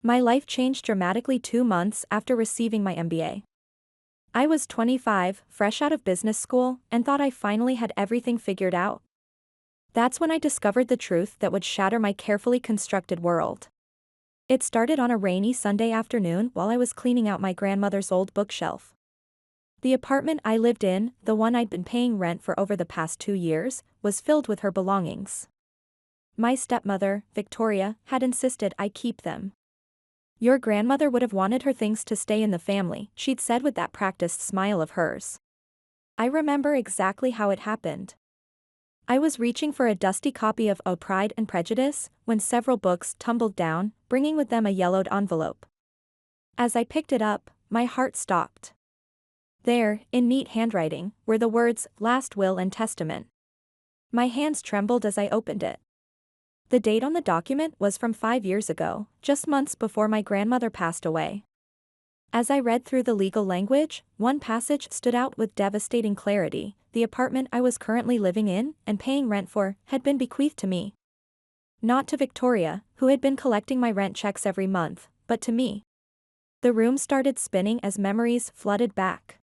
My life changed dramatically 2 months after receiving my MBA. I was 25, fresh out of business school, and thought I finally had everything figured out. That's when I discovered the truth that would shatter my carefully constructed world. It started on a rainy Sunday afternoon while I was cleaning out my grandmother's old bookshelf. The apartment I lived in, the one I'd been paying rent for over the past 2 years, was filled with her belongings. My stepmother, Victoria, had insisted I keep them. "Your grandmother would have wanted her things to stay in the family," she'd said with that practiced smile of hers. I remember exactly how it happened. I was reaching for a dusty copy of O Pride and Prejudice when several books tumbled down, bringing with them a yellowed envelope. As I picked it up, my heart stopped. There, in neat handwriting, were the words, "Last Will and Testament." My hands trembled as I opened it. The date on the document was from 5 years ago, just months before my grandmother passed away. As I read through the legal language, one passage stood out with devastating clarity: the apartment I was currently living in and paying rent for had been bequeathed to me. Not to Victoria, who had been collecting my rent checks every month, but to me. The room started spinning as memories flooded back.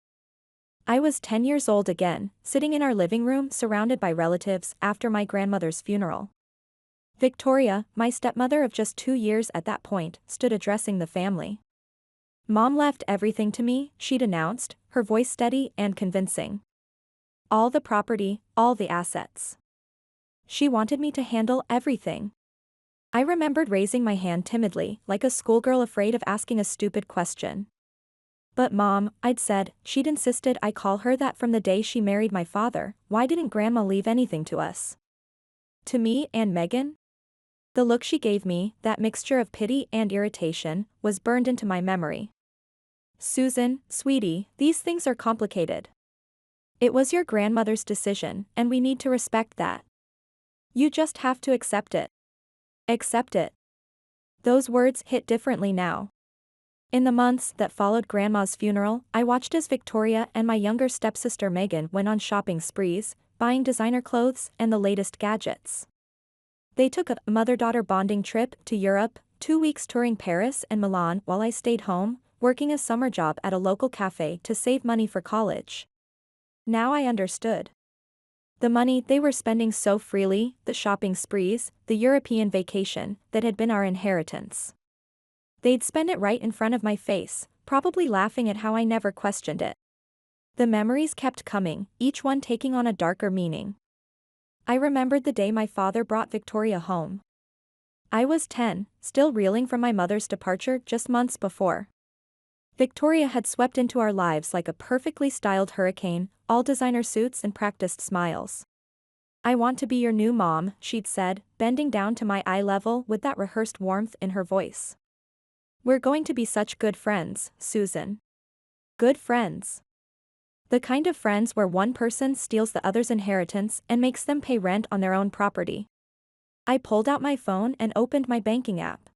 I was 10 years old again, sitting in our living room surrounded by relatives after my grandmother's funeral. Victoria, my stepmother of just 2 years at that point, stood addressing the family. "Mom left everything to me," she'd announced, her voice steady and convincing. "All the property, all the assets. She wanted me to handle everything." I remembered raising my hand timidly, like a schoolgirl afraid of asking a stupid question. "But Mom," I'd said, "she'd insisted I call her that from the day she married my father. Why didn't Grandma leave anything to us? To me and Megan?" The look she gave me, that mixture of pity and irritation, was burned into my memory. "Susan, sweetie, these things are complicated. It was your grandmother's decision, and we need to respect that. You just have to accept it. Accept it." Those words hit differently now. In the months that followed Grandma's funeral, I watched as Victoria and my younger stepsister Megan went on shopping sprees, buying designer clothes and the latest gadgets. They took a mother-daughter bonding trip to Europe, 2 weeks touring Paris and Milan while I stayed home, working a summer job at a local cafe to save money for college. Now I understood. The money they were spending so freely, the shopping sprees, the European vacation, that had been our inheritance. They'd spend it right in front of my face, probably laughing at how I never questioned it. The memories kept coming, each one taking on a darker meaning. I remembered the day my father brought Victoria home. I was 10, still reeling from my mother's departure just months before. Victoria had swept into our lives like a perfectly styled hurricane, all designer suits and practiced smiles. "I want to be your new mom," she'd said, bending down to my eye level with that rehearsed warmth in her voice. "We're going to be such good friends, Susan. Good friends. The kind of friends where one person steals the other's inheritance and makes them pay rent on their own property." I pulled out my phone and opened my banking app.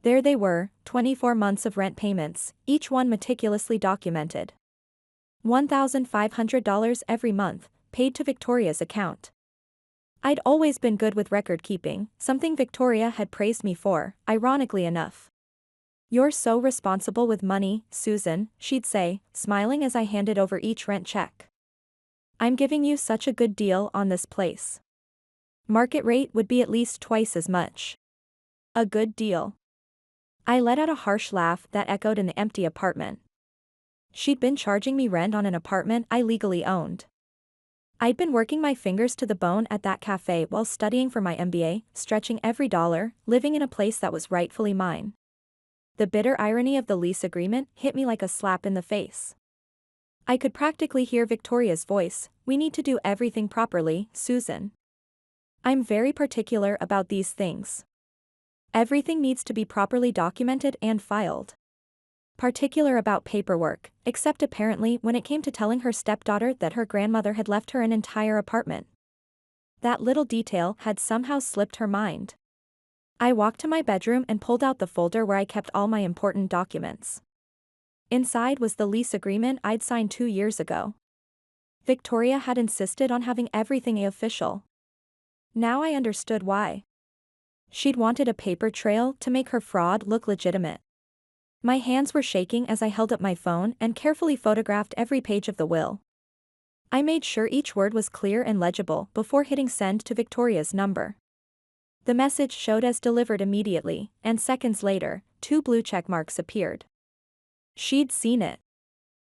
There they were, 24 months of rent payments, each one meticulously documented. $1,500 every month, paid to Victoria's account. I'd always been good with record keeping, something Victoria had praised me for, ironically enough. "You're so responsible with money, Susan," she'd say, smiling as I handed over each rent check. "I'm giving you such a good deal on this place. Market rate would be at least twice as much. A good deal." I let out a harsh laugh that echoed in the empty apartment. She'd been charging me rent on an apartment I legally owned. I'd been working my fingers to the bone at that cafe while studying for my MBA, stretching every dollar, living in a place that was rightfully mine. The bitter irony of the lease agreement hit me like a slap in the face. I could practically hear Victoria's voice: "We need to do everything properly, Susan. I'm very particular about these things. Everything needs to be properly documented and filed. Particular about paperwork, except apparently when it came to telling her stepdaughter that her grandmother had left her an entire apartment. That little detail had somehow slipped her mind." I walked to my bedroom and pulled out the folder where I kept all my important documents. Inside was the lease agreement I'd signed 2 years ago. Victoria had insisted on having everything official. Now I understood why. She'd wanted a paper trail to make her fraud look legitimate. My hands were shaking as I held up my phone and carefully photographed every page of the will. I made sure each word was clear and legible before hitting send to Victoria's number. The message showed as delivered immediately, and seconds later, 2 blue check marks appeared. She'd seen it.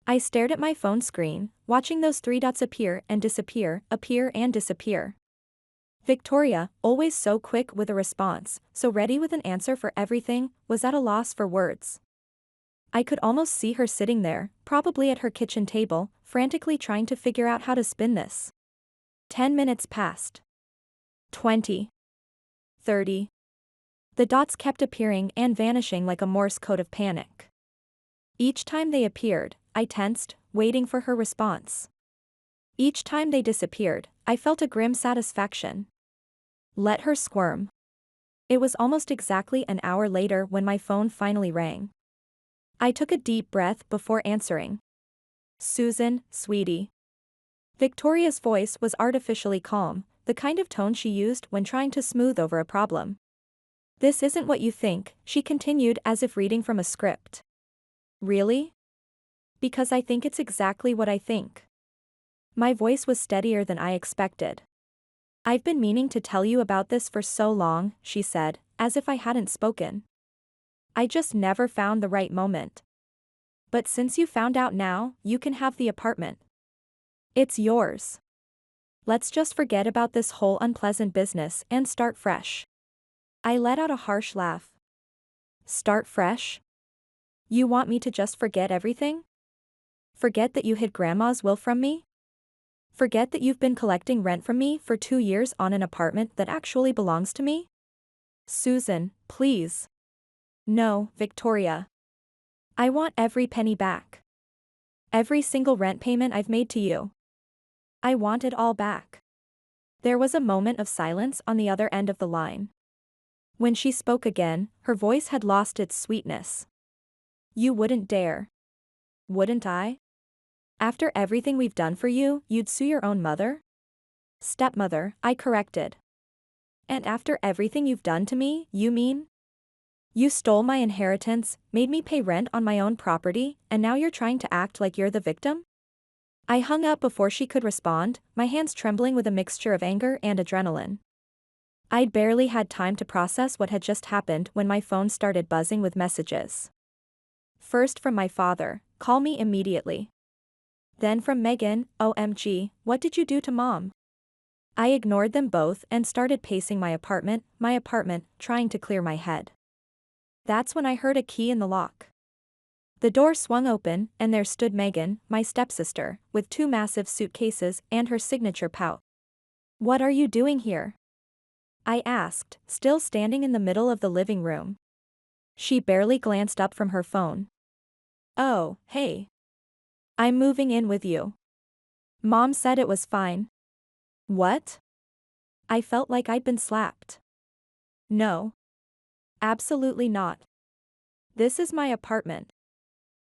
I stared at my phone screen, watching those 3 dots appear and disappear, appear and disappear. Victoria, always so quick with a response, so ready with an answer for everything, was at a loss for words. I could almost see her sitting there, probably at her kitchen table, frantically trying to figure out how to spin this. 10 minutes passed. 20. 30. The dots kept appearing and vanishing like a Morse code of panic. Each time they appeared, I tensed, waiting for her response. Each time they disappeared, I felt a grim satisfaction. Let her squirm. It was almost exactly an hour later when my phone finally rang. I took a deep breath before answering. Susan, sweetie. Victoria's voice was artificially calm, the kind of tone she used when trying to smooth over a problem. This isn't what you think, she continued as if reading from a script. Really? Because I think it's exactly what I think. My voice was steadier than I expected. I've been meaning to tell you about this for so long, she said, as if I hadn't spoken. I just never found the right moment. But since you found out now, you can have the apartment. It's yours. Let's just forget about this whole unpleasant business and start fresh. I let out a harsh laugh. Start fresh? You want me to just forget everything? Forget that you hid Grandma's will from me? Forget that you've been collecting rent from me for 2 years on an apartment that actually belongs to me? Susan, please. No, Victoria. I want every penny back. Every single rent payment I've made to you. I want it all back. There was a moment of silence on the other end of the line. When she spoke again, her voice had lost its sweetness. You wouldn't dare. Wouldn't I? After everything we've done for you, you'd sue your own mother? Stepmother, I corrected. And after everything you've done to me, you mean? You stole my inheritance, made me pay rent on my own property, and now you're trying to act like you're the victim? I hung up before she could respond, my hands trembling with a mixture of anger and adrenaline. I'd barely had time to process what had just happened when my phone started buzzing with messages. First from my father, call me immediately. Then from Megan, OMG, what did you do to Mom? I ignored them both and started pacing my apartment, trying to clear my head. That's when I heard a key in the lock. The door swung open, and there stood Megan, my stepsister, with 2 massive suitcases and her signature pout. What are you doing here? I asked, still standing in the middle of the living room. She barely glanced up from her phone. Oh, hey. I'm moving in with you. Mom said it was fine. What? I felt like I'd been slapped. No. Absolutely not. This is my apartment.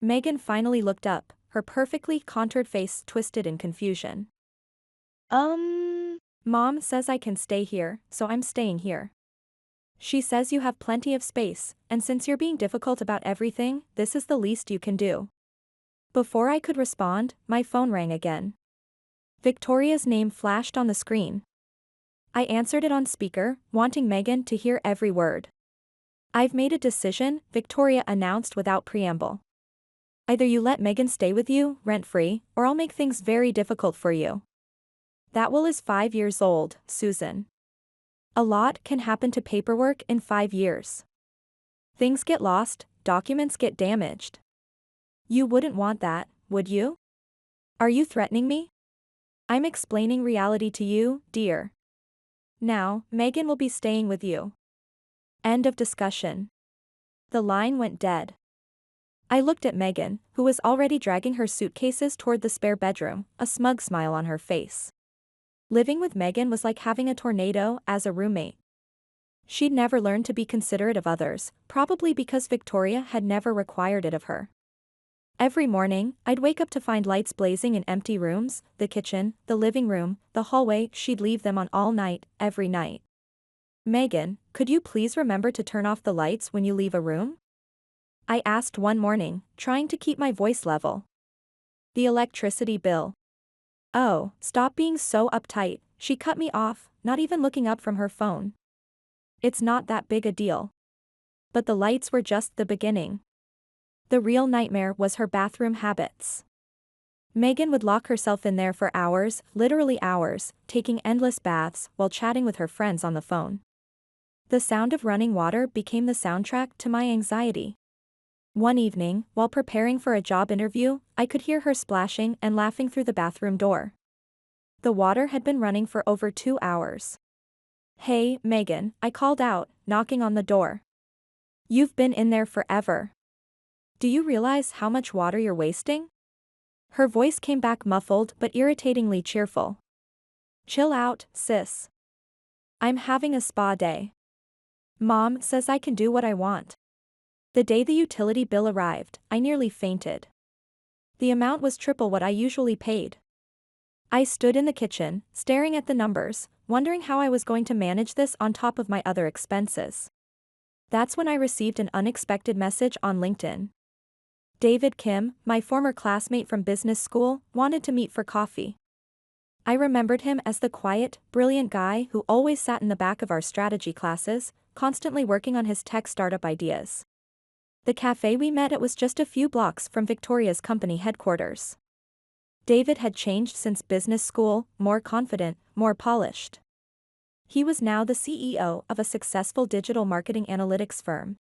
Megan finally looked up, her perfectly contoured face twisted in confusion. Mom says I can stay here, so I'm staying here. She says you have plenty of space, and since you're being difficult about everything, this is the least you can do. Before I could respond, my phone rang again. Victoria's name flashed on the screen. I answered it on speaker, wanting Megan to hear every word. I've made a decision, Victoria announced without preamble. Either you let Megan stay with you, rent-free, or I'll make things very difficult for you. That will is 5 years old, Susan. A lot can happen to paperwork in 5 years. Things get lost, documents get damaged. You wouldn't want that, would you? Are you threatening me? I'm explaining reality to you, dear. Now, Megan will be staying with you. End of discussion. The line went dead. I looked at Megan, who was already dragging her suitcases toward the spare bedroom, a smug smile on her face. Living with Megan was like having a tornado as a roommate. She'd never learned to be considerate of others, probably because Victoria had never required it of her. Every morning, I'd wake up to find lights blazing in empty rooms, the kitchen, the living room, the hallway. She'd leave them on all night, every night. Megan, could you please remember to turn off the lights when you leave a room? I asked one morning, trying to keep my voice level. The electricity bill. Oh, stop being so uptight, she cut me off, not even looking up from her phone. It's not that big a deal. But the lights were just the beginning. The real nightmare was her bathroom habits. Megan would lock herself in there for hours, literally hours, taking endless baths while chatting with her friends on the phone. The sound of running water became the soundtrack to my anxiety. One evening, while preparing for a job interview, I could hear her splashing and laughing through the bathroom door. The water had been running for over 2 hours. Hey, Megan, I called out, knocking on the door. You've been in there forever. Do you realize how much water you're wasting? Her voice came back muffled but irritatingly cheerful. Chill out, sis. I'm having a spa day. Mom says I can do what I want. The day the utility bill arrived, I nearly fainted. The amount was triple what I usually paid. I stood in the kitchen, staring at the numbers, wondering how I was going to manage this on top of my other expenses. That's when I received an unexpected message on LinkedIn. David Kim, my former classmate from business school, wanted to meet for coffee. I remembered him as the quiet, brilliant guy who always sat in the back of our strategy classes, constantly working on his tech startup ideas. The cafe we met at was just a few blocks from Victoria's company headquarters. David had changed since business school, more confident, more polished. He was now the CEO of a successful digital marketing analytics firm.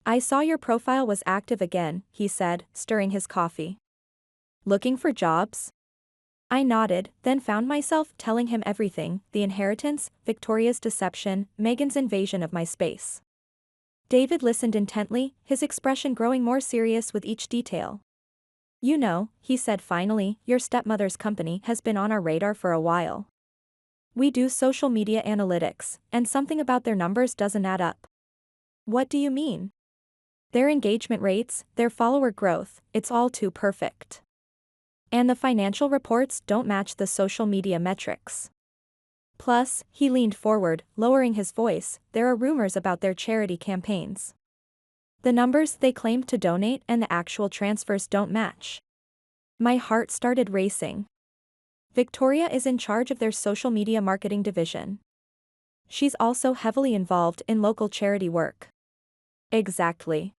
I saw your profile was active again, he said, stirring his coffee. Looking for jobs? I nodded, then found myself telling him everything, the inheritance, Victoria's deception, Megan's invasion of my space. David listened intently, his expression growing more serious with each detail. You know, he said finally, your stepmother's company has been on our radar for a while. We do social media analytics, and something about their numbers doesn't add up. What do you mean? Their engagement rates, their follower growth, it's all too perfect. And the financial reports don't match the social media metrics. Plus, he leaned forward, lowering his voice, there are rumors about their charity campaigns. The numbers they claim to donate and the actual transfers don't match. My heart started racing. Victoria is in charge of their social media marketing division. She's also heavily involved in local charity work. Exactly.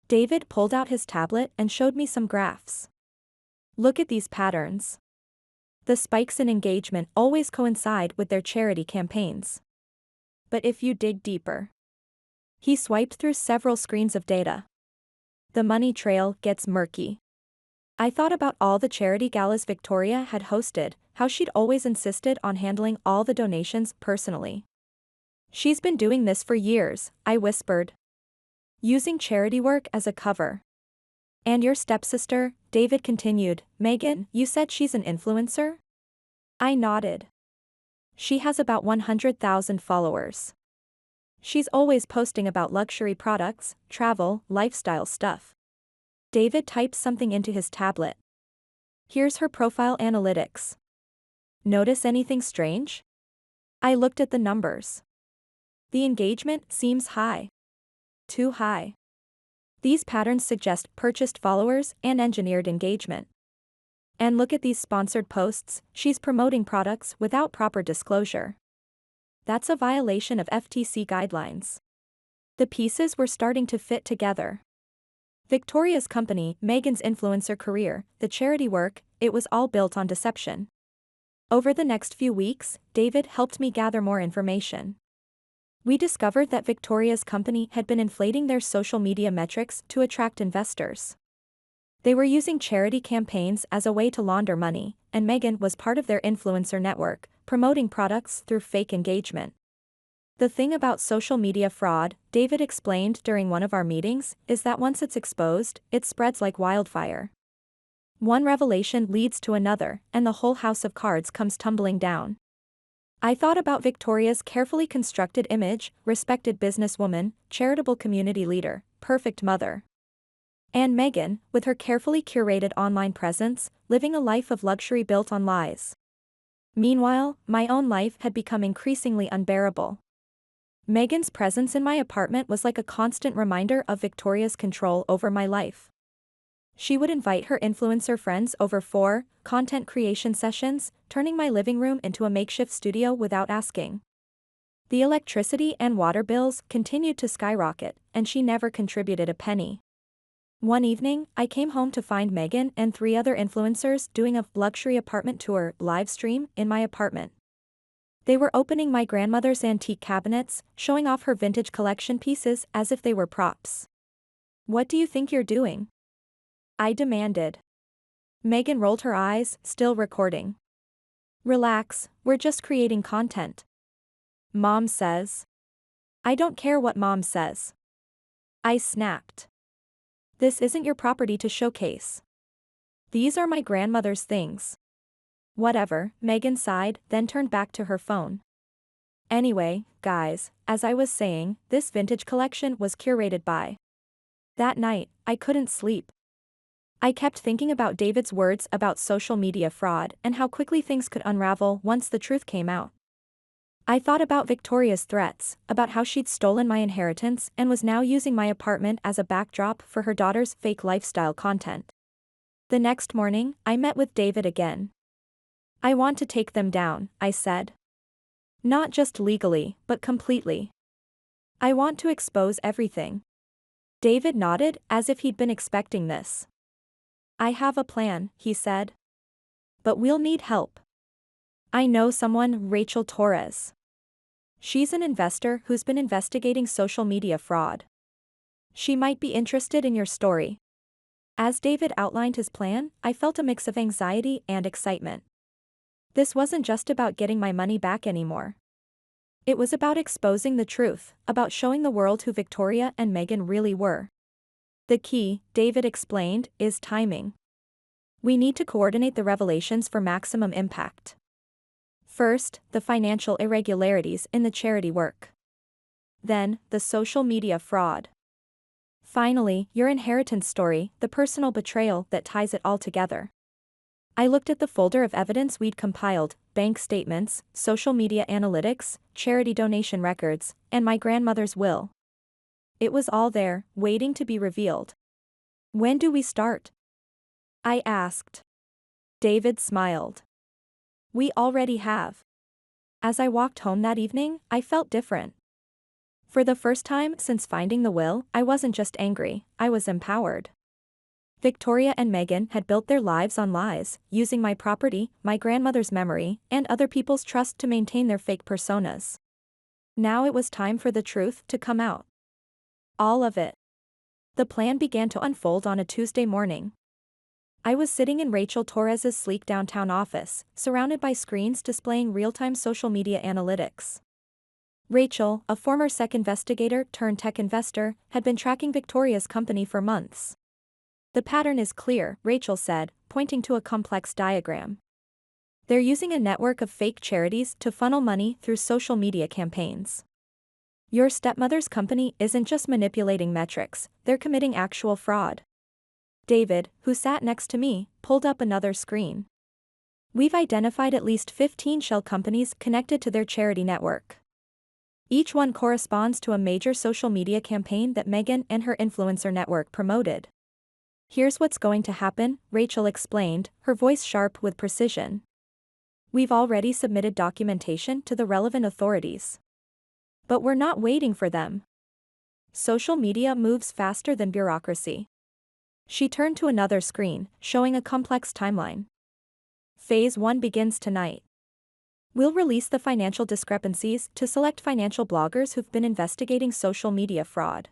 David pulled out his tablet and showed me some graphs. Look at these patterns. The spikes in engagement always coincide with their charity campaigns. But if you dig deeper. He swiped through several screens of data. The money trail gets murky. I thought about all the charity galas Victoria had hosted, how she'd always insisted on handling all the donations personally. She's been doing this for years, I whispered. Using charity work as a cover. And your stepsister, David continued, Megan, you said she's an influencer? I nodded. She has about 100,000 followers. She's always posting about luxury products, travel, lifestyle stuff. David typed something into his tablet. Here's her profile analytics. Notice anything strange? I looked at the numbers. The engagement seems high. Too high. These patterns suggest purchased followers and engineered engagement. And look at these sponsored posts, she's promoting products without proper disclosure. That's a violation of FTC guidelines. The pieces were starting to fit together. Victoria's company, Megan's influencer career, the charity work, it was all built on deception. Over the next few weeks, David helped me gather more information. We discovered that Victoria's company had been inflating their social media metrics to attract investors. They were using charity campaigns as a way to launder money, and Megan was part of their influencer network, promoting products through fake engagement. The thing about social media fraud, David explained during one of our meetings, is that once it's exposed, it spreads like wildfire. One revelation leads to another, and the whole house of cards comes tumbling down. I thought about Victoria's carefully constructed image, respected businesswoman, charitable community leader, perfect mother. And Megan, with her carefully curated online presence, living a life of luxury built on lies. Meanwhile, my own life had become increasingly unbearable. Megan's presence in my apartment was like a constant reminder of Victoria's control over my life. She would invite her influencer friends over for content creation sessions, turning my living room into a makeshift studio without asking. The electricity and water bills continued to skyrocket, and she never contributed a penny. One evening, I came home to find Megan and 3 other influencers doing a luxury apartment tour live stream in my apartment. They were opening my grandmother's antique cabinets, showing off her vintage collection pieces as if they were props. "What do you think you're doing?" I demanded. Megan rolled her eyes, still recording. "Relax, we're just creating content." "Mom says." "I don't care what Mom says." I snapped. "This isn't your property to showcase. These are my grandmother's things." "Whatever," Megan sighed, then turned back to her phone. Anyway, guys, as I was saying, this vintage collection was curated by. That night, I couldn't sleep. I kept thinking about David's words about social media fraud and how quickly things could unravel once the truth came out. I thought about Victoria's threats, about how she'd stolen my inheritance and was now using my apartment as a backdrop for her daughter's fake lifestyle content. The next morning, I met with David again. "I want to take them down," I said. "Not just legally, but completely. I want to expose everything." David nodded as if he'd been expecting this. "I have a plan," he said. "But we'll need help. I know someone, Rachel Torres. She's an investor who's been investigating social media fraud. She might be interested in your story." As David outlined his plan, I felt a mix of anxiety and excitement. This wasn't just about getting my money back anymore. It was about exposing the truth, about showing the world who Victoria and Megan really were. "The key," David explained, "is timing. We need to coordinate the revelations for maximum impact. First, the financial irregularities in the charity work. Then, the social media fraud. Finally, your inheritance story, the personal betrayal that ties it all together." I looked at the folder of evidence we'd compiled: bank statements, social media analytics, charity donation records, and my grandmother's will. It was all there, waiting to be revealed. "When do we start?" I asked. David smiled. "We already have." As I walked home that evening, I felt different. For the first time since finding the will, I wasn't just angry, I was empowered. Victoria and Megan had built their lives on lies, using my property, my grandmother's memory, and other people's trust to maintain their fake personas. Now it was time for the truth to come out. All of it. The plan began to unfold on a Tuesday morning. I was sitting in Rachel Torres's sleek downtown office, surrounded by screens displaying real-time social media analytics. Rachel, a former SEC investigator turned tech investor, had been tracking Victoria's company for months. "The pattern is clear," Rachel said, pointing to a complex diagram. "They're using a network of fake charities to funnel money through social media campaigns. Your stepmother's company isn't just manipulating metrics, they're committing actual fraud." David, who sat next to me, pulled up another screen. "We've identified at least 15 shell companies connected to their charity network. Each one corresponds to a major social media campaign that Megan and her influencer network promoted. Here's what's going to happen," Rachel explained, her voice sharp with precision. "We've already submitted documentation to the relevant authorities. But we're not waiting for them. Social media moves faster than bureaucracy." She turned to another screen, showing a complex timeline. "Phase 1 begins tonight. We'll release the financial discrepancies to select financial bloggers who've been investigating social media fraud.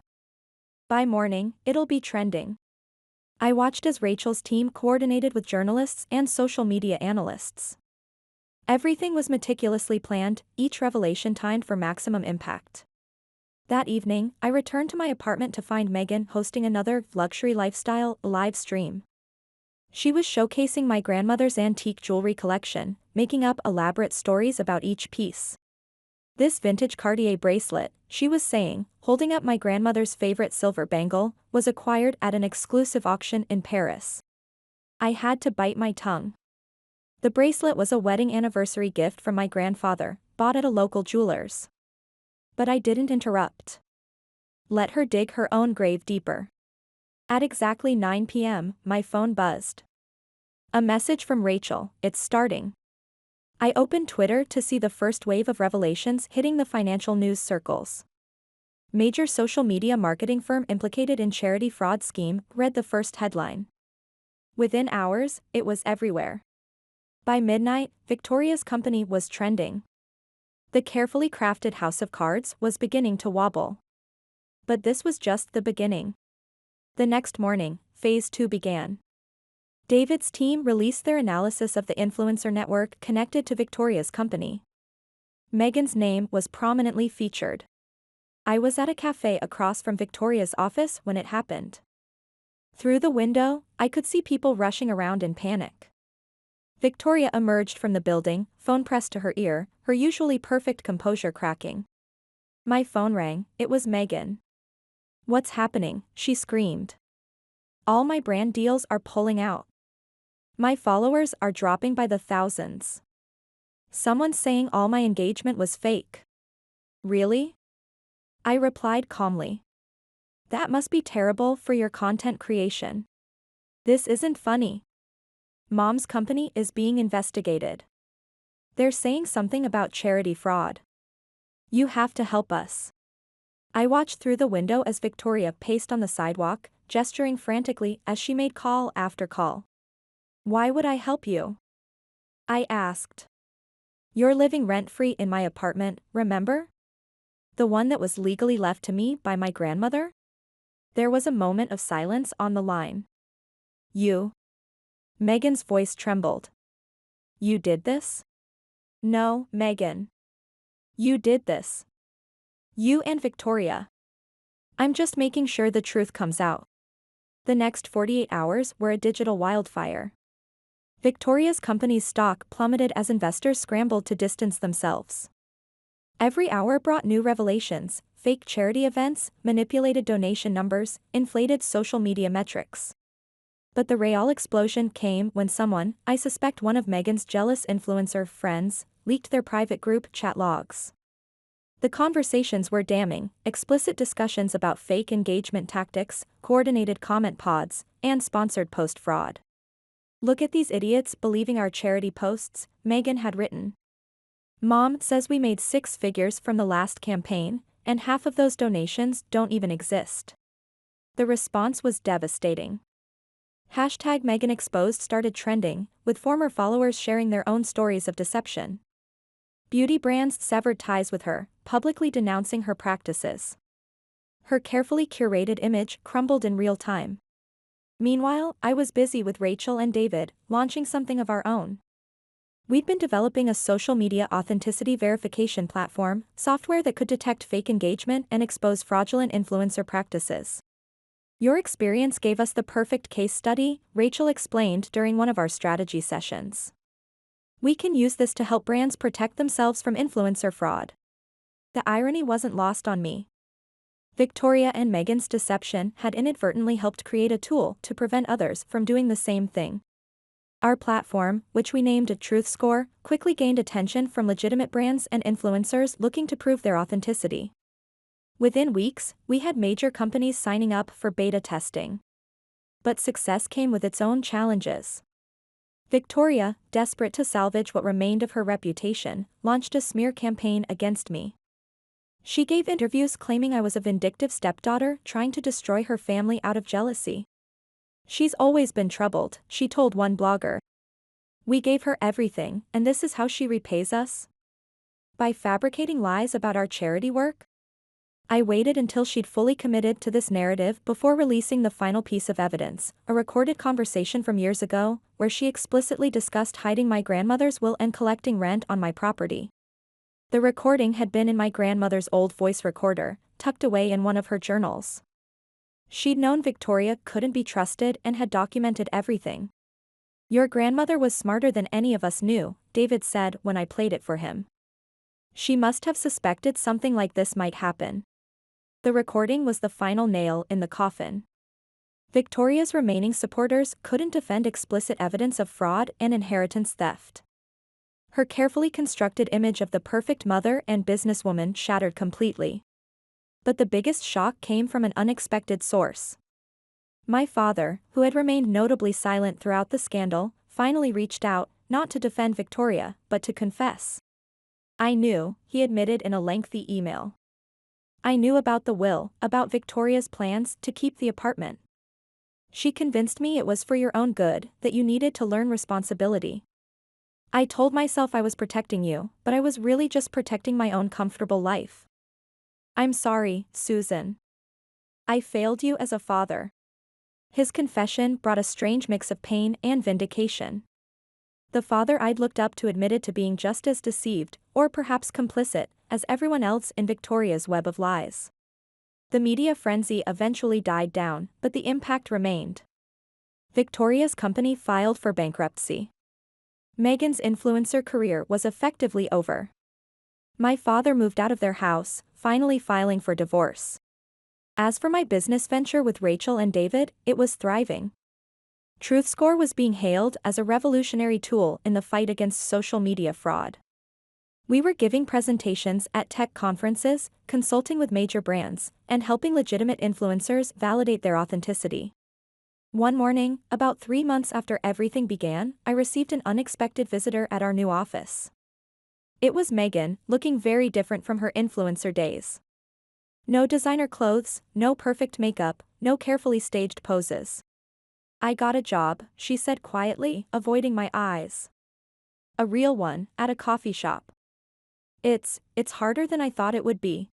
By morning, it'll be trending." I watched as Rachel's team coordinated with journalists and social media analysts. Everything was meticulously planned, each revelation timed for maximum impact. That evening, I returned to my apartment to find Megan hosting another luxury lifestyle live stream. She was showcasing my grandmother's antique jewelry collection, making up elaborate stories about each piece. "This vintage Cartier bracelet," she was saying, holding up my grandmother's favorite silver bangle, "was acquired at an exclusive auction in Paris." I had to bite my tongue. The bracelet was a wedding anniversary gift from my grandfather, bought at a local jeweler's. But I didn't interrupt. Let her dig her own grave deeper. At exactly 9 p.m., my phone buzzed. A message from Rachel, "It's starting." I opened Twitter to see the first wave of revelations hitting the financial news circles. Major social media marketing firm implicated in charity fraud scheme, read the first headline. Within hours, it was everywhere. By midnight, Victoria's company was trending. The carefully crafted house of cards was beginning to wobble. But this was just the beginning. The next morning, Phase 2 began. David's team released their analysis of the influencer network connected to Victoria's company. Megan's name was prominently featured. I was at a cafe across from Victoria's office when it happened. Through the window, I could see people rushing around in panic. Victoria emerged from the building, phone pressed to her ear, her usually perfect composure cracking. My phone rang, it was Megan. "What's happening?" she screamed. "All my brand deals are pulling out. My followers are dropping by the thousands. Someone's saying all my engagement was fake." "Really?" I replied calmly. "That must be terrible for your content creation. This isn't funny. Mom's company is being investigated. They're saying something about charity fraud. You have to help us." I watched through the window as Victoria paced on the sidewalk, gesturing frantically as she made call after call. "Why would I help you?" I asked. "You're living rent-free in my apartment, remember? The one that was legally left to me by my grandmother?" There was a moment of silence on the line. "You?" Megan's voice trembled. "You did this?" "No, Megan. You did this. You and Victoria. I'm just making sure the truth comes out." The next 48 hours were a digital wildfire. Victoria's company's stock plummeted as investors scrambled to distance themselves. Every hour brought new revelations: fake charity events, manipulated donation numbers, inflated social media metrics. But the real explosion came when someone, I suspect one of Megan's jealous influencer friends, leaked their private group chat logs. The conversations were damning: explicit discussions about fake engagement tactics, coordinated comment pods, and sponsored post fraud. "Look at these idiots believing our charity posts," Megan had written. "Mom says we made 6 figures from the last campaign, and half of those donations don't even exist." The response was devastating. Hashtag Megan Exposed started trending, with former followers sharing their own stories of deception. Beauty brands severed ties with her, publicly denouncing her practices. Her carefully curated image crumbled in real time. Meanwhile, I was busy with Rachel and David, launching something of our own. We'd been developing a social media authenticity verification platform, software that could detect fake engagement and expose fraudulent influencer practices. "Your experience gave us the perfect case study," Rachel explained during one of our strategy sessions. "We can use this to help brands protect themselves from influencer fraud." The irony wasn't lost on me. Victoria and Megan's deception had inadvertently helped create a tool to prevent others from doing the same thing. Our platform, which we named a Truth Score, quickly gained attention from legitimate brands and influencers looking to prove their authenticity. Within weeks, we had major companies signing up for beta testing. But success came with its own challenges. Victoria, desperate to salvage what remained of her reputation, launched a smear campaign against me. She gave interviews claiming I was a vindictive stepdaughter trying to destroy her family out of jealousy. "She's always been troubled," she told one blogger. "We gave her everything, and this is how she repays us? By fabricating lies about our charity work?" I waited until she'd fully committed to this narrative before releasing the final piece of evidence, a recorded conversation from years ago, where she explicitly discussed hiding my grandmother's will and collecting rent on my property. The recording had been in my grandmother's old voice recorder, tucked away in one of her journals. She'd known Victoria couldn't be trusted and had documented everything. "Your grandmother was smarter than any of us knew," David said when I played it for him. "She must have suspected something like this might happen." The recording was the final nail in the coffin. Victoria's remaining supporters couldn't defend explicit evidence of fraud and inheritance theft. Her carefully constructed image of the perfect mother and businesswoman shattered completely. But the biggest shock came from an unexpected source. My father, who had remained notably silent throughout the scandal, finally reached out, not to defend Victoria, but to confess. I knew, he admitted in a lengthy email. I knew about the will, about Victoria's plans to keep the apartment. She convinced me it was for your own good, that you needed to learn responsibility. I told myself I was protecting you, but I was really just protecting my own comfortable life. I'm sorry, Susan. I failed you as a father. His confession brought a strange mix of pain and vindication. The father I'd looked up to admitted to being just as deceived, or perhaps complicit, as everyone else in Victoria's web of lies. The media frenzy eventually died down, but the impact remained. Victoria's company filed for bankruptcy. Meghan's influencer career was effectively over. My father moved out of their house, finally filing for divorce. As for my business venture with Rachel and David, it was thriving. TruthScore was being hailed as a revolutionary tool in the fight against social media fraud. We were giving presentations at tech conferences, consulting with major brands, and helping legitimate influencers validate their authenticity. One morning, about 3 months after everything began, I received an unexpected visitor at our new office. It was Meghan, looking very different from her influencer days. No designer clothes, no perfect makeup, no carefully staged poses. I got a job, she said quietly, avoiding my eyes. A real one, at a coffee shop. It's harder than I thought it would be.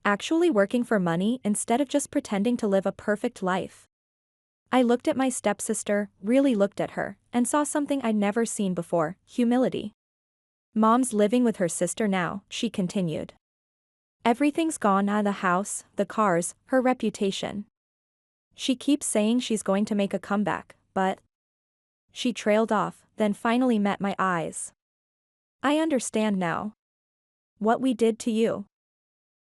Actually working for money instead of just pretending to live a perfect life. I looked at my stepsister, really looked at her, and saw something I'd never seen before, humility. Mom's living with her sister now, she continued. Everything's gone out of the house, the cars, her reputation. She keeps saying she's going to make a comeback, but... She trailed off, then finally met my eyes. I understand now. What we did to you.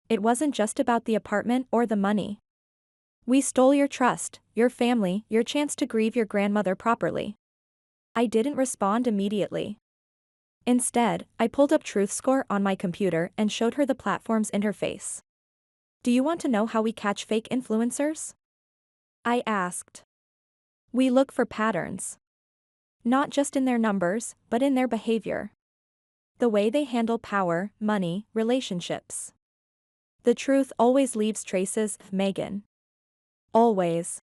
It wasn't just about the apartment or the money. We stole your trust, your family, your chance to grieve your grandmother properly. I didn't respond immediately. Instead, I pulled up TruthScore on my computer and showed her the platform's interface. Do you want to know how we catch fake influencers? I asked. We look for patterns. Not just in their numbers, but in their behavior. The way they handle power, money, relationships. The truth always leaves traces, Meghan. Always.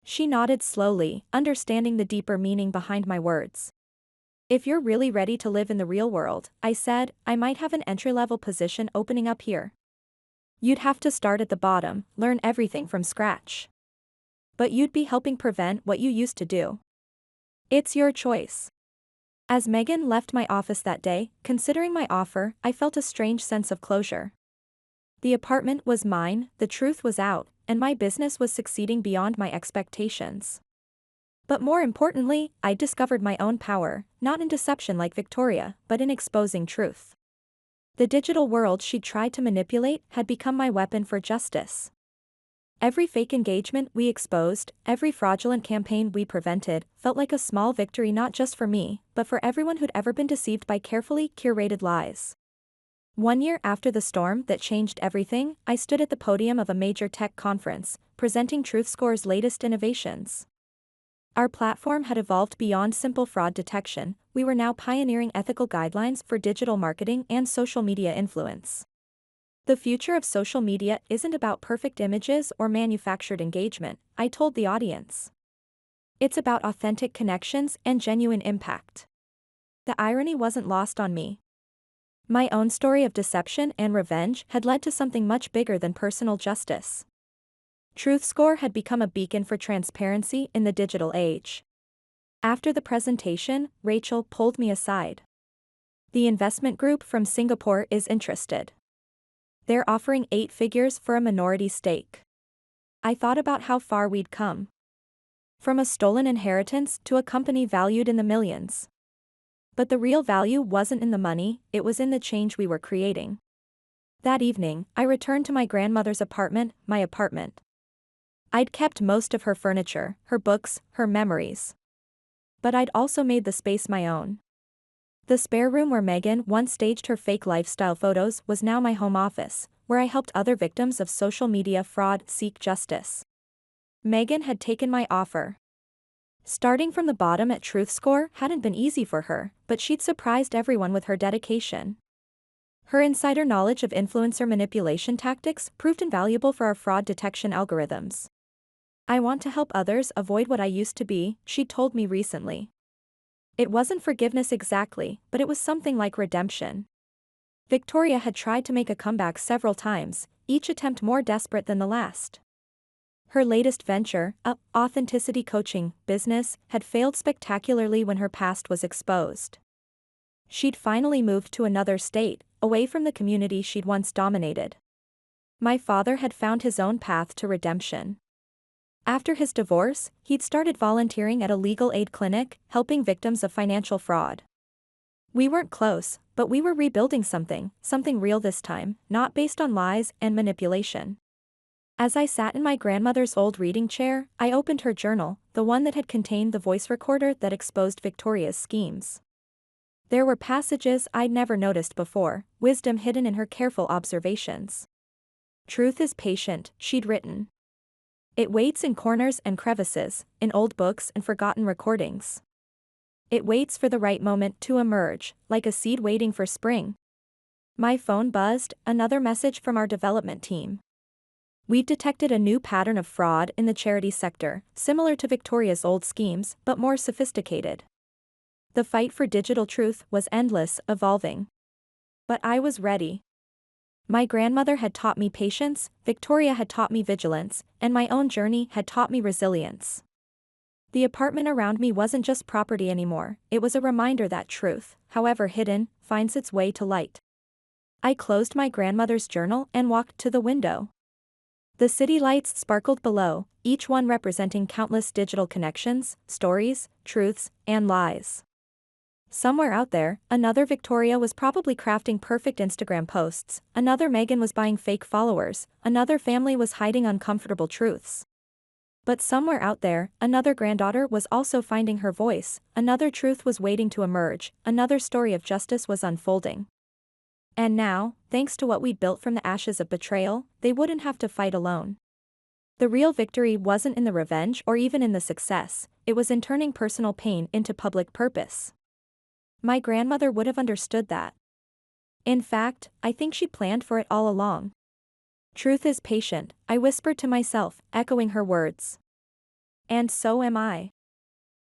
She nodded slowly, understanding the deeper meaning behind my words. If you're really ready to live in the real world, I said, I might have an entry-level position opening up here. You'd have to start at the bottom, learn everything from scratch. But you'd be helping prevent what you used to do. It's your choice. As Meghan left my office that day, considering my offer, I felt a strange sense of closure. The apartment was mine, the truth was out, and my business was succeeding beyond my expectations. But more importantly, I discovered my own power, not in deception like Victoria, but in exposing truth. The digital world she'd tried to manipulate had become my weapon for justice. Every fake engagement we exposed, every fraudulent campaign we prevented, felt like a small victory not just for me, but for everyone who'd ever been deceived by carefully curated lies. 1 year after the storm that changed everything, I stood at the podium of a major tech conference, presenting TruthScore's latest innovations. Our platform had evolved beyond simple fraud detection, we were now pioneering ethical guidelines for digital marketing and social media influence. The future of social media isn't about perfect images or manufactured engagement, I told the audience. It's about authentic connections and genuine impact. The irony wasn't lost on me. My own story of deception and revenge had led to something much bigger than personal justice. TruthScore had become a beacon for transparency in the digital age. After the presentation, Rachel pulled me aside. The investment group from Singapore is interested. They're offering 8 figures for a minority stake. I thought about how far we'd come. From a stolen inheritance to a company valued in the millions. But the real value wasn't in the money, it was in the change we were creating. That evening, I returned to my grandmother's apartment, my apartment. I'd kept most of her furniture, her books, her memories. But I'd also made the space my own. The spare room where Megan once staged her fake lifestyle photos was now my home office, where I helped other victims of social media fraud seek justice. Megan had taken my offer. Starting from the bottom at Truth Score hadn't been easy for her, but she'd surprised everyone with her dedication. Her insider knowledge of influencer manipulation tactics proved invaluable for our fraud detection algorithms. "I want to help others avoid what I used to be," she told me recently. It wasn't forgiveness exactly, but it was something like redemption. Victoria had tried to make a comeback several times, each attempt more desperate than the last. Her latest venture, authenticity coaching business, had failed spectacularly when her past was exposed. She'd finally moved to another state, away from the community she'd once dominated. My father had found his own path to redemption. After his divorce, he'd started volunteering at a legal aid clinic, helping victims of financial fraud. We weren't close, but we were rebuilding something real this time, not based on lies and manipulation. As I sat in my grandmother's old reading chair, I opened her journal, the one that had contained the voice recorder that exposed Victoria's schemes. There were passages I'd never noticed before, wisdom hidden in her careful observations. "Truth is patient," she'd written. "It waits in corners and crevices, in old books and forgotten recordings. It waits for the right moment to emerge, like a seed waiting for spring." My phone buzzed, another message from our development team. "We've detected a new pattern of fraud in the charity sector, similar to Victoria's old schemes, but more sophisticated." The fight for digital truth was endless, evolving. But I was ready. My grandmother had taught me patience, Victoria had taught me vigilance, and my own journey had taught me resilience. The apartment around me wasn't just property anymore, it was a reminder that truth, however hidden, finds its way to light. I closed my grandmother's journal and walked to the window. The city lights sparkled below, each one representing countless digital connections, stories, truths, and lies. Somewhere out there, another Victoria was probably crafting perfect Instagram posts, another Megan was buying fake followers, another family was hiding uncomfortable truths. But somewhere out there, another granddaughter was also finding her voice, another truth was waiting to emerge, another story of justice was unfolding. And now, thanks to what we'd built from the ashes of betrayal, they wouldn't have to fight alone. The real victory wasn't in the revenge or even in the success, it was in turning personal pain into public purpose. My grandmother would have understood that. In fact, I think she planned for it all along. "Truth is patient," I whispered to myself, echoing her words. And so am I.